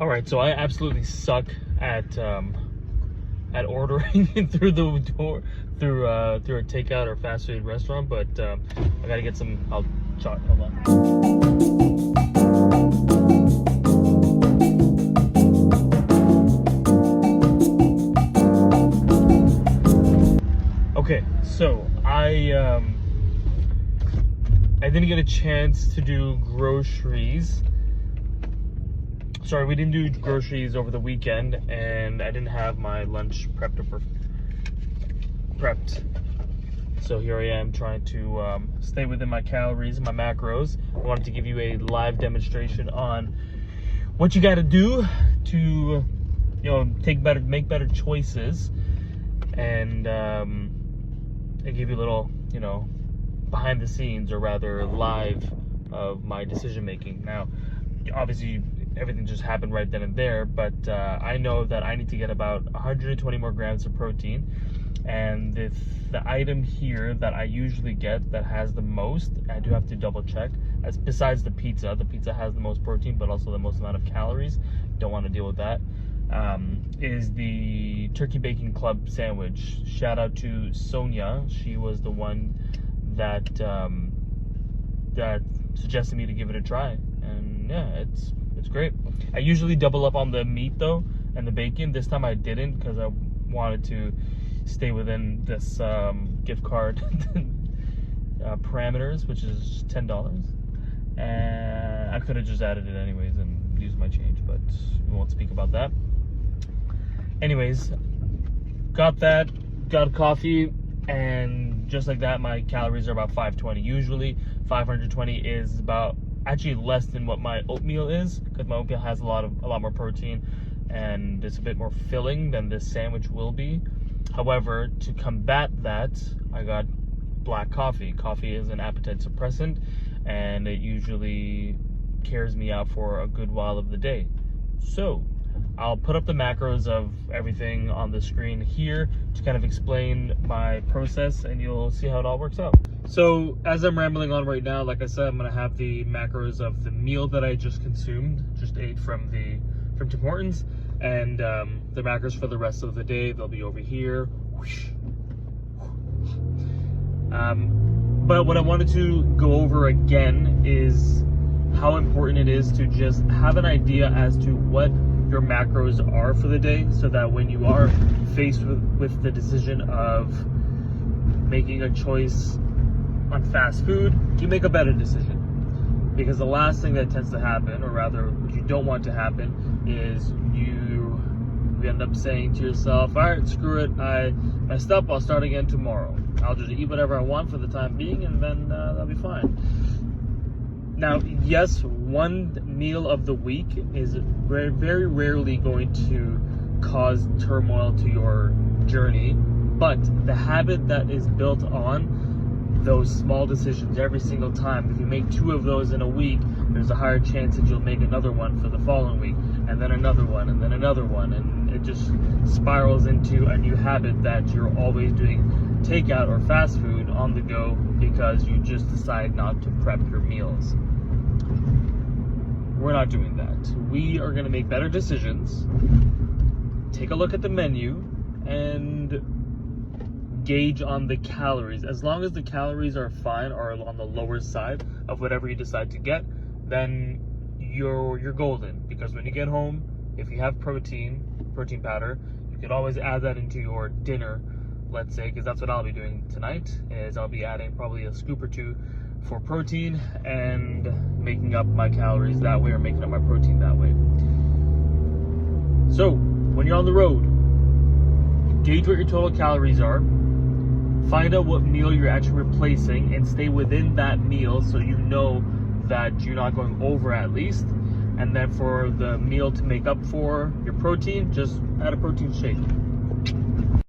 All right, so I absolutely suck at ordering through the door through a takeout or fast food restaurant, but I gotta get some. Hold on. Okay, so I didn't get a chance to do groceries. Sorry, we didn't do groceries over the weekend, and I didn't have my lunch prepped. So here I am trying to stay within my calories, my macros. I wanted to give you a live demonstration on what you got to do to, make better choices, and I give you a little, behind the scenes, or rather live, of my decision making. Now, obviously, everything just happened right then and there, but I know that I need to get about 120 more grams of protein, and the item here that I usually get that has the most, I do have to double check, as besides the pizza has the most protein but also the most amount of calories, don't want to deal with that, is the Turkey Bacon Club sandwich. Shout out to Sonia, she was the one that that suggested me to give it a try, and yeah, it's great. I usually double up on the meat though and the bacon. This time I didn't because I wanted to stay within this gift card parameters, which is $10, and I could have just added it anyways and used my change, but we won't speak about that. Anyways, got coffee, and just like that, my calories are about 520. Usually 520 is about actually less than what my oatmeal is, because my oatmeal has a lot more protein and it's a bit more filling than this sandwich will be. However, to combat that, I got black coffee. Coffee is an appetite suppressant, and it usually carries me out for a good while of the day. So I'll put up the macros of everything on the screen here to kind of explain my process, and you'll see how it all works out. So as I'm rambling on right now, like I said, I'm gonna have the macros of the meal that I just ate from Tim Hortons, and the macros for the rest of the day, they'll be over here. But what I wanted to go over again is how important it is to just have an idea as to what your macros are for the day, so that when you are faced with the decision of making a choice on fast food, you make a better decision. Because the last thing that tends to happen, or rather what you don't want to happen, is you end up saying to yourself, all right, screw it, I messed up, I'll start again tomorrow. I'll just eat whatever I want for the time being, and then that'll be fine. Now, yes, one meal of the week is very, very rarely going to cause turmoil to your journey, but the habit that is built on those small decisions every single time, if you make 2 of those in a week, there's a higher chance that you'll make another one for the following week, and then another one, and then another one, and it just spirals into a new habit that you're always doing takeout or fast food on the go because you just decide not to prep your meals. We're not doing that. We are going to make better decisions, take a look at the menu, and gauge on the calories. As long as the calories are fine or on the lower side of whatever you decide to get, then you're golden. Because when you get home, if you have protein powder, you could always add that into your dinner, let's say, because that's what I'll be doing tonight, is I'll be adding probably a scoop or 2 for protein and making up my calories that way, or making up my protein that way. So when you're on the road, gauge what your total calories are, find out what meal you're actually replacing, and stay within that meal so you know that you're not going over at least. And then for the meal to make up for your protein, just add a protein shake.